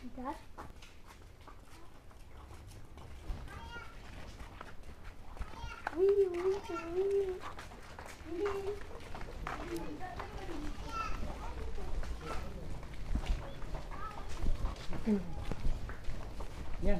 Bentar. Wih. Ya.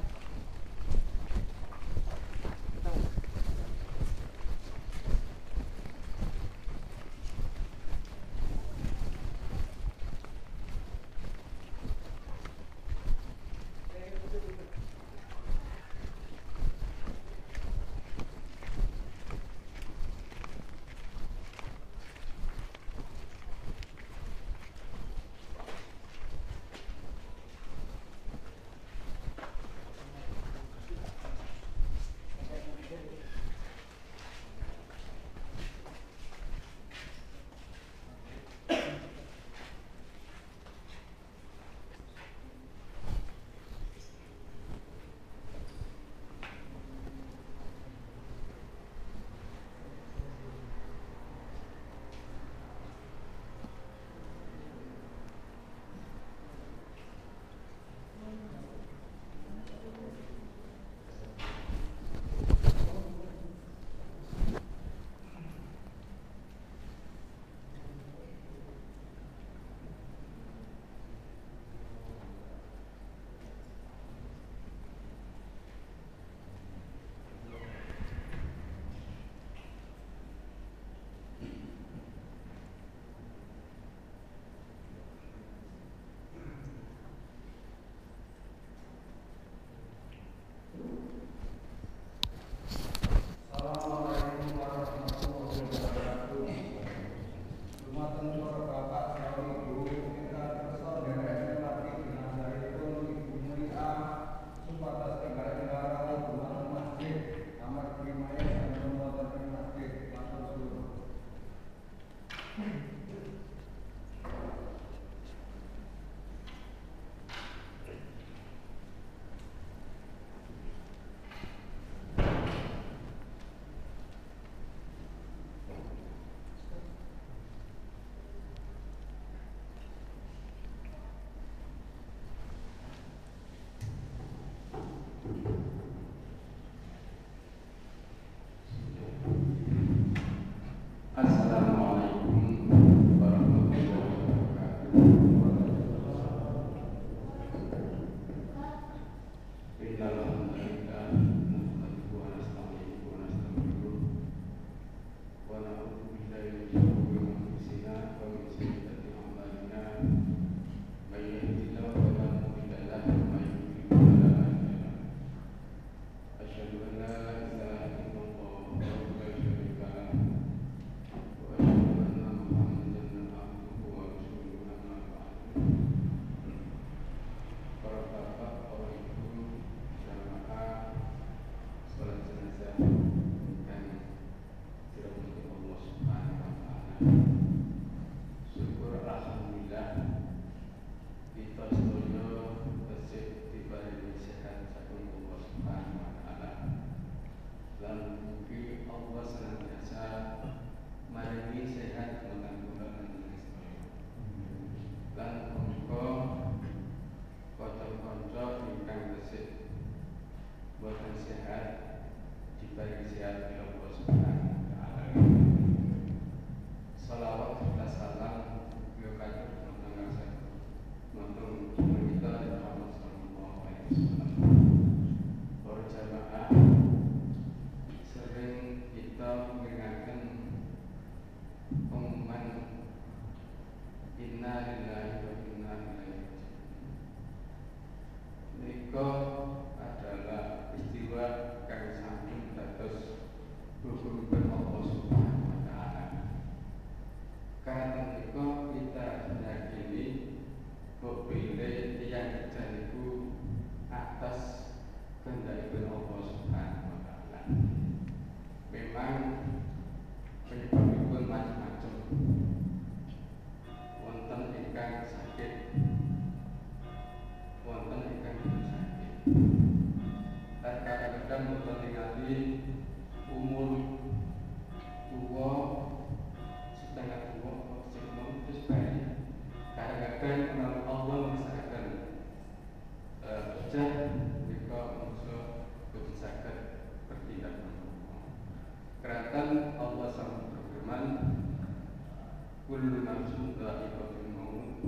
kullu nafsin dha'iqatul maut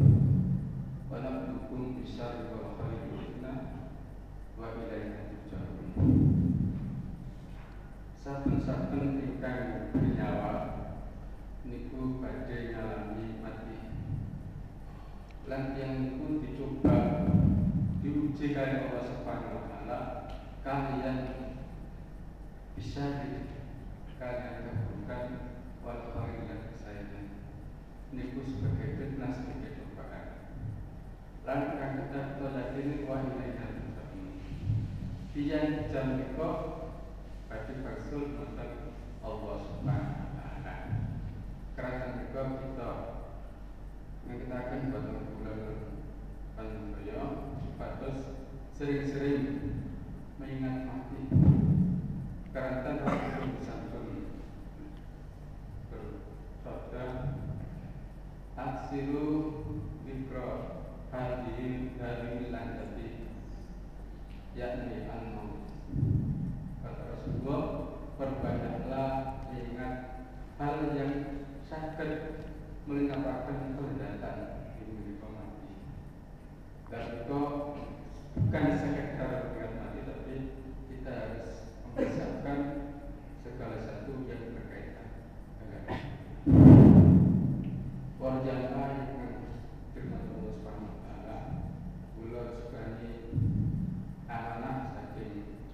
wa nabluukum bisyarri wal khairi fitnah wa ilaina turja'un. Saben-saben ingkang bernyawa niku badhe ngalami mati. Lan yang niku dicoba diuji kali Allah Subhanahu wa taala kalian bisa kalian keburukan wal khairi dan kesayangan niku sebagai fitnah, sebagai cobaan. Lan kang kita yakin wa ilaina turja'un. Biyen jam menika badhe baksul wonten Allah Subhanahu wa taala. Kerana menika kita ngitaken boten bulan panjenengan supados sering-sering mengingat mati. Karena Rasul sampun bersabda, aksiru dzikra hadhihi lanjati, yakni an-maut. Kata Rasulullah, perbanyaklah ingat hal yang sakit mengapakan kelezatan ini mati. Dan itu bukan sekedar ingat mati, tapi kita harus mempersiapkan segala sesuatu yang berkaitan dengan warjana yang firman Allah Subhanahu wa taala. Kula sekali amanah saking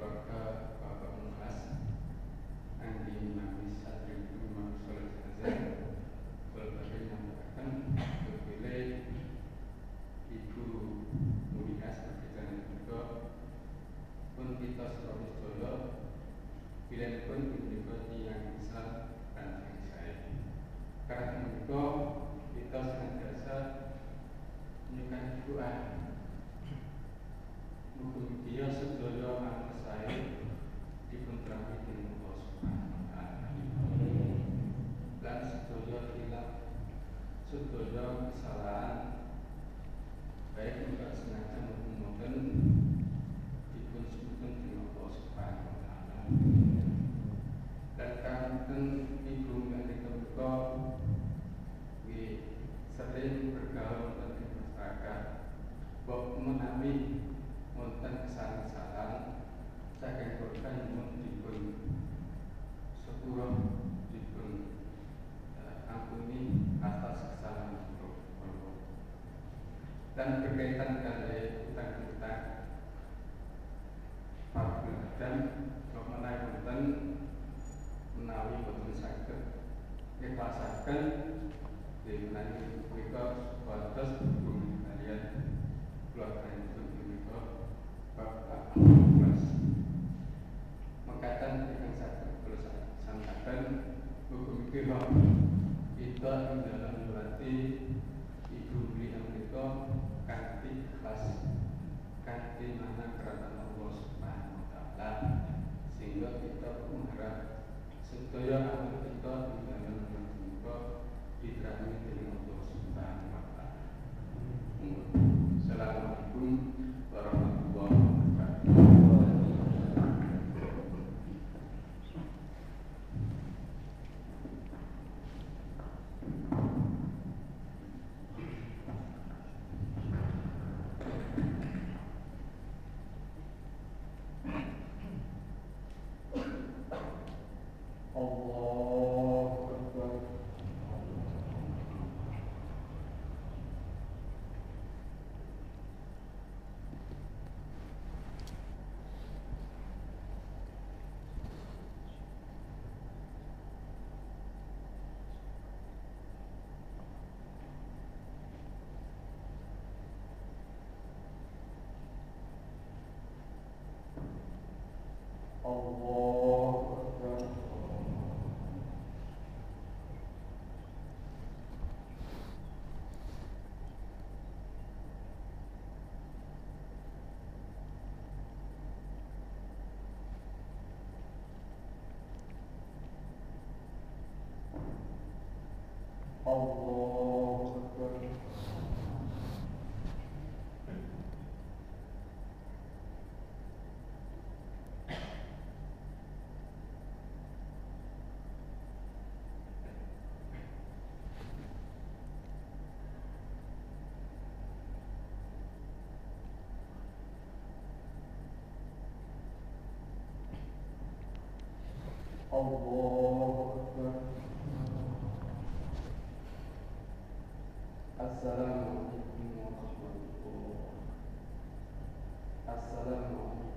keluarga Bapak Mulas Anggi Nabi Satri Imam Soleh Azhar berbagai menyampaikan terpilih Ibu Mulia sebagai jalan juga pun kita sebagai sedaya pilihan pun menjadi yang Islam dan yang saya. Karena mereka kita senantiasa menyukai doa. Mungkin dia sedaya anak saya dipunterami dengan Allah Subhanahu wa taala. Dan sedaya hilang, sedaya kesalahan baik juga sengaja maupun mboten dipun sebutkan dengan Allah Subhanahu wa taala. Dan kanten ibu menika menika sering bergaul dengan masyarakat, bahwa menawi wonten kesalahan saking korban pun dipun sepura dipun ampuni atas kesalahan itu. Dan berkaitan kali utang-utang Fabul Adam menawi wonten menawi boten saged ikhlasaken di menawi mereka batas hubungan kalian keluarga itu mereka Bapak Mas mengatakan dengan satu kalau sampaikan hukum kita dalam berarti ibu beli mereka kanti ikhlas kanti mana kerana Allah Subhanahu wa taala, sehingga kita mengharap sedaya amal kita di dalam mereka diterima dengan Allah Subhanahu wa taala. Assalamualaikum warahmatullahi wabarakatuh. Allahu Akbar. Assalamualaikum warahmatullahi wabarakatuh. Assalamualaikum